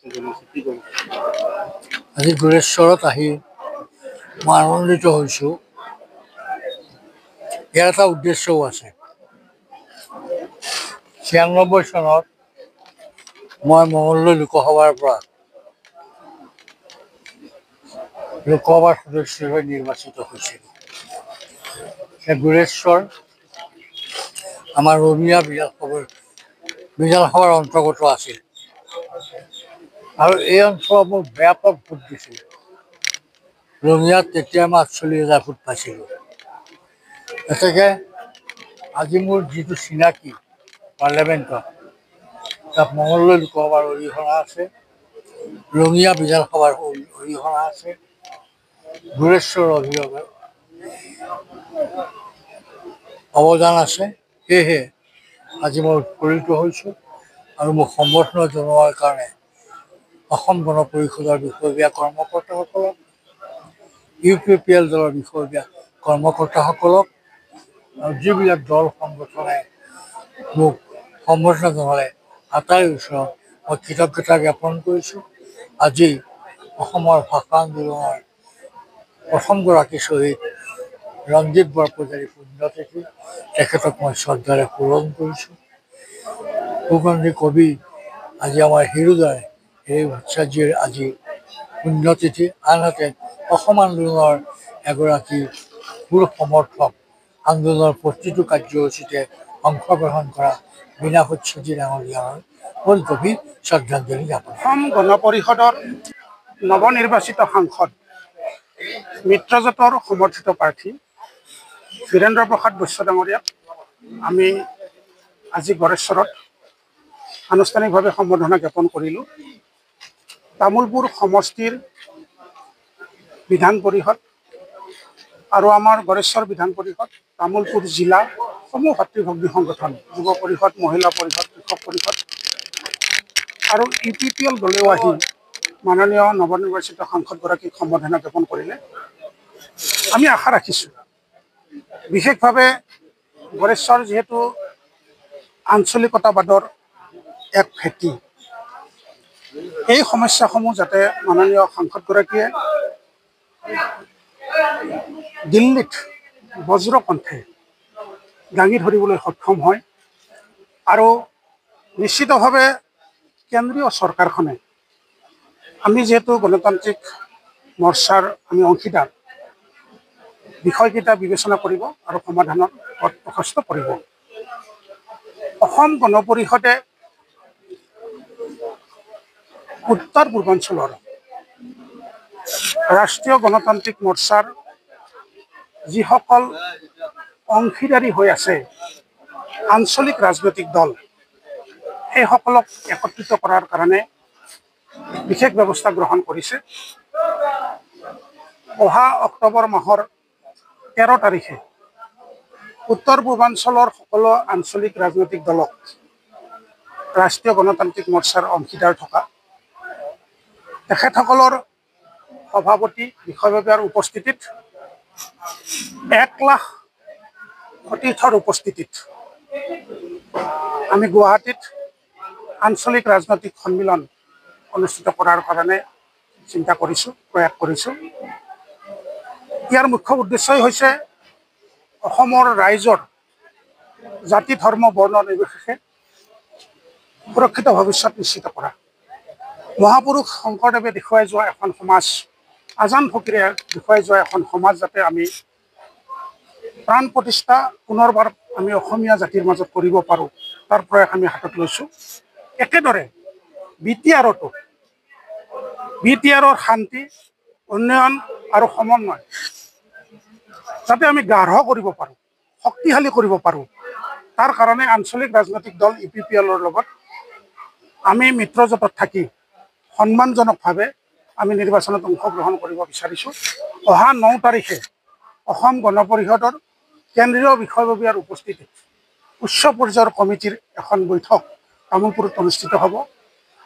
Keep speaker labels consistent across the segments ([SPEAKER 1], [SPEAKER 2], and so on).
[SPEAKER 1] আজি গুৰেশ্বৰত আহি মই আনন্দিত হৈছোঁ। ইয়াৰ এটা উদ্দেশ্যও আছে। ৯৬ চনত মই মঙলদৈ লোকসভাৰ পৰা লোকসভাৰ সদস্য হৈ নিৰ্বাচিত হৈছিলোঁ। গুৰেশ্বৰ আমাৰ ৰঙিয়া বিধানসভাৰ অন্তৰ্গত আছিল আৰু এই অঞ্চলত মোক ব্যাপক ভোট দিছিল। ৰঙিয়াত তেতিয়া মই ৪৮,০০০ ভোট পাইছিলোঁ। গতিকে আজি মোৰ যিটো চিনাকি পাৰ্লিয়ামেণ্টত, তাত মঙলদৈ লোকসভাৰ অৰিহণা আছে, ৰঙিয়া বিধানসভাৰ অৰিহণা আছে, গুৰেশ্বৰৰ অৱদান আছে। সেয়েহে আজি মই উৎফুল্লিত হৈছোঁ আৰু মোক সম্বৰ্ধনা জনোৱাৰ কাৰণে অসম গণ পৰিষদৰ বিষয়ববীয়া কৰ্মকৰ্তাসকলক, UPPL দলৰ বিষয়ববীয়া কৰ্মকৰ্তাসকলক আৰু যিবিলাক দল সংগঠনে মোক সম্বৰ্ধনা জনালে আটাইৰ ওচৰত মই কৃতজ্ঞতা জ্ঞাপন কৰিছোঁ। আজি অসমৰ ভাষা আন্দোলনৰ প্ৰথমগৰাকী শ্বহীদ ৰঞ্জিত বৰপূজাৰীৰ পুণ্যতিথি, তেখেতক মই শ্ৰদ্ধাৰে সোঁৱৰণ কৰিছোঁ। সুগন্ধি কবি আজি আমাৰ হিৰুদাই এই ভট্টাচাৰ্যৰ আজি পুণ্যতিথি। আনহাতে অসম আন্দোলনৰ এগৰাকী সুৰ সমৰ্থক, আন্দোলনৰ প্ৰতিটো কাৰ্যসূচীতে অংশগ্ৰহণ কৰা বীণা ভট্টাচাৰ্য ডাঙৰীয়াৰ মই গভীৰ শ্ৰদ্ধাঞ্জলি জ্ঞাপন।
[SPEAKER 2] অসম গণ পৰিষদৰ নৱনিৰ্বাচিত সাংসদ মিত্ৰজোঁটৰ সমৰ্থিত প্ৰাৰ্থী বীৰেন্দ্ৰ প্ৰসাদ বৈশ্য ডাঙৰীয়াক আমি আজি গড়েশ্বৰত আনুষ্ঠানিকভাৱে সম্বৰ্ধনা জ্ঞাপন কৰিলোঁ। তামোলপুৰ সমষ্টিৰ বিধান পৰিষদ আৰু আমাৰ গড়েশ্বৰ বিধান পৰিষদ, তামোলপুৰ জিলা সমূহ ভাতৃভগ্নী সংগঠন, যুৱ পৰিষদ, মহিলা পৰিষদ, কৃষক পৰিষদ আৰু UPPL দলেও আহি মাননীয় নৱনিৰ্বাচিত সাংসদগৰাকীক সম্বৰ্ধনা জ্ঞাপন কৰিলে। আমি আশা ৰাখিছোঁ, বিশেষভাৱে গড়েশ্বৰ যিহেতু আঞ্চলিকতাবাদৰ এক ভেটি, এই সমস্যাসমূহ যাতে মাননীয় সাংসদগৰাকীয়ে দিল্লীত বজ্ৰকণ্ঠে দাঙি ধৰিবলৈ সক্ষম হয় আৰু নিশ্চিতভাৱে কেন্দ্ৰীয় চৰকাৰখনে, আমি যিহেতু গণতান্ত্ৰিক মৰ্চাৰ আমি অংশীদাৰ, বিষয়কেইটা বিবেচনা কৰিব আৰু সমাধানৰ পথ প্ৰশস্ত কৰিব। অসম গণ পৰিষদে উত্তৰ পূৰ্বাঞ্চলৰ ৰাষ্ট্ৰীয় গণতান্ত্ৰিক মৰ্চাৰ যিসকল অংশীদাৰী হৈ আছে আঞ্চলিক ৰাজনৈতিক দল, সেইসকলক একত্ৰিত কৰাৰ কাৰণে বিশেষ ব্যৱস্থা গ্ৰহণ কৰিছে। অহা অক্টোবৰ মাহৰ 13 তাৰিখে উত্তৰ পূৰ্বাঞ্চলৰ সকলো আঞ্চলিক ৰাজনৈতিক দলক, ৰাষ্ট্ৰীয় গণতান্ত্ৰিক মৰ্চাৰ অংশীদাৰ থকা তেখেতসকলৰ সভাপতি বিষয়ববীয়াৰ উপস্থিতিত 1 লাখ সতীৰ্থৰ উপস্থিতিত আমি গুৱাহাটীত আঞ্চলিক ৰাজনৈতিক সন্মিলন অনুষ্ঠিত কৰাৰ কাৰণে চিন্তা কৰিছোঁ, প্ৰয়াস কৰিছোঁ। ইয়াৰ মুখ্য উদ্দেশ্যই হৈছে অসমৰ ৰাইজৰ জাতি, ধৰ্ম, বৰ্ণ নিৰ্বিশেষে সুৰক্ষিত ভৱিষ্যত নিশ্চিত কৰা। মহাপুৰুষ শংকৰদেৱে দেখুৱাই যোৱা এখন সমাজ, আজান ফকীৰে দেখুৱাই যোৱা এখন সমাজ যাতে আমি প্ৰাণ প্ৰতিষ্ঠা পুনৰবাৰ আমি অসমীয়া জাতিৰ মাজত কৰিব পাৰোঁ, তাৰ প্ৰয়াস আমি হাতত লৈছোঁ। একেদৰে BTR-ৰ শান্তি, উন্নয়ন আৰু সমন্বয় যাতে আমি গাঢ় কৰিব পাৰোঁ, শক্তিশালী কৰিব পাৰোঁ, তাৰ কাৰণে আঞ্চলিক ৰাজনৈতিক দল UPPL-ৰ লগত আমি মিত্ৰজোঁটত থাকি সন্মানজনকভাৱে আমি নিৰ্বাচনত অংশগ্ৰহণ কৰিব বিচাৰিছোঁ। অহা 9 তাৰিখে অসম গণ পৰিষদৰ কেন্দ্ৰীয় বিষয়ববীয়াৰ উপস্থিতিত উচ্চ পৰ্যায়ৰ কমিটিৰ এখন বৈঠক তামোলপুৰত অনুষ্ঠিত হ'ব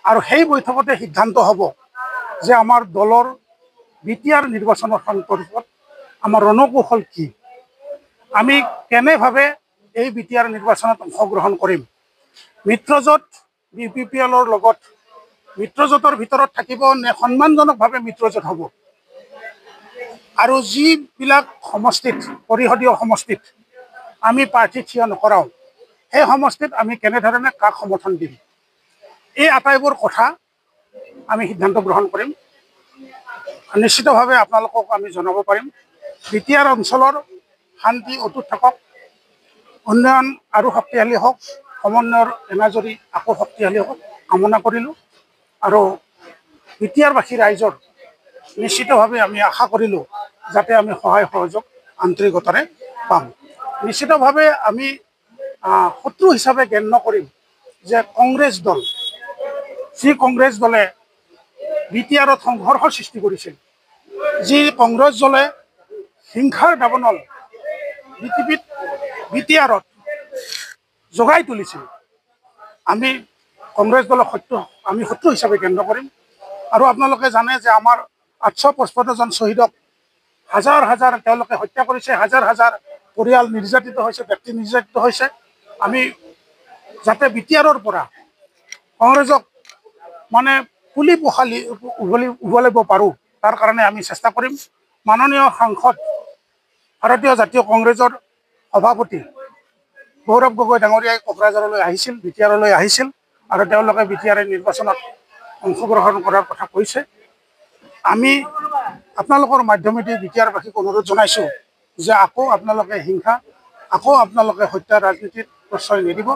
[SPEAKER 2] আৰু সেই বৈঠকতে সিদ্ধান্ত হ'ব যে আমাৰ দলৰ BTR নিৰ্বাচনৰ সন্দৰ্ভত আমাৰ ৰণকৌশল কি, আমি কেনেভাৱে এই BTR নিৰ্বাচনত অংশগ্ৰহণ কৰিম। মিত্ৰজোঁট UPPL-ৰ লগত মিত্ৰজোঁটৰ ভিতৰত থাকিব নে সন্মানজনকভাৱে মিত্ৰজোঁট হ'ব। আৰু যিবিলাক সমষ্টিত, পৰিষদীয় সমষ্টিত আমি প্ৰাৰ্থী থিয় নকৰাওঁ, সেই সমষ্টিত আমি কেনেধৰণে কাক সমৰ্থন দিম, এই আটাইবোৰ কথা আমি সিদ্ধান্ত গ্ৰহণ কৰিম। নিশ্চিতভাৱে আপোনালোকক আমি জনাব পাৰিম। বিটিআৰ অঞ্চলৰ শান্তি অটুট থাকক, উন্নয়ন আৰু শক্তিশালী হওক, সমন্বয়ৰ এনাজৰী আকৌ শক্তিশালী হওক কামনা কৰিলোঁ। আৰু বিটিআৰবাসী ৰাইজৰ নিশ্চিতভাৱে আমি আশা কৰিলোঁ যাতে আমি সহায় সহযোগ আন্তৰিকতাৰে পাম। নিশ্চিতভাৱে আমি শত্ৰু হিচাপে গণ্য কৰিম যে কংগ্ৰেছ দল, যি কংগ্ৰেছ দলে বিটিআৰত সংঘৰ্ষৰ সৃষ্টি কৰিছিল, যি কংগ্ৰেছ দলে হিংসাৰ দাবানল বিটিআৰত জগাই তুলিছিল, আমি কংগ্ৰেছ দলক শত্ৰু হিচাপে গণ্য কৰিম। আৰু আপোনালোকে জানে যে আমাৰ 855 জন শ্বহীদক হাজাৰ হাজাৰ তেওঁলোকে হত্যা কৰিছে, হাজাৰ হাজাৰ পৰিয়াল নিৰ্যাতিত হৈছে, ব্যক্তি নিৰ্যাতিত হৈছে। আমি যাতে বিটিআৰৰ পৰা কংগ্ৰেছক মানে পুলি পখালি উঘলিব পাৰোঁ, তাৰ কাৰণে আমি চেষ্টা কৰিম। মাননীয় সাংসদ, ভাৰতীয় জাতীয় কংগ্ৰেছৰ সভাপতি গৌৰৱ গগৈ ডাঙৰীয়াই কোকৰাঝাৰলৈ আহিছিল, বিটিআৰলৈ আহিছিল, আৰু তেওঁলোকে বিটিআৰ নিৰ্বাচনত অংশগ্ৰহণ কৰাৰ কথা কৈছে। আমি আপোনালোকৰ মাধ্যমেদি বিটিআৰবাসীক অনুৰোধ জনাইছোঁ যে আকৌ আপোনালোকে হিংসা, আকৌ আপোনালোকে হত্যাৰ ৰাজনীতিত প্ৰশ্ৰয় নিদিব।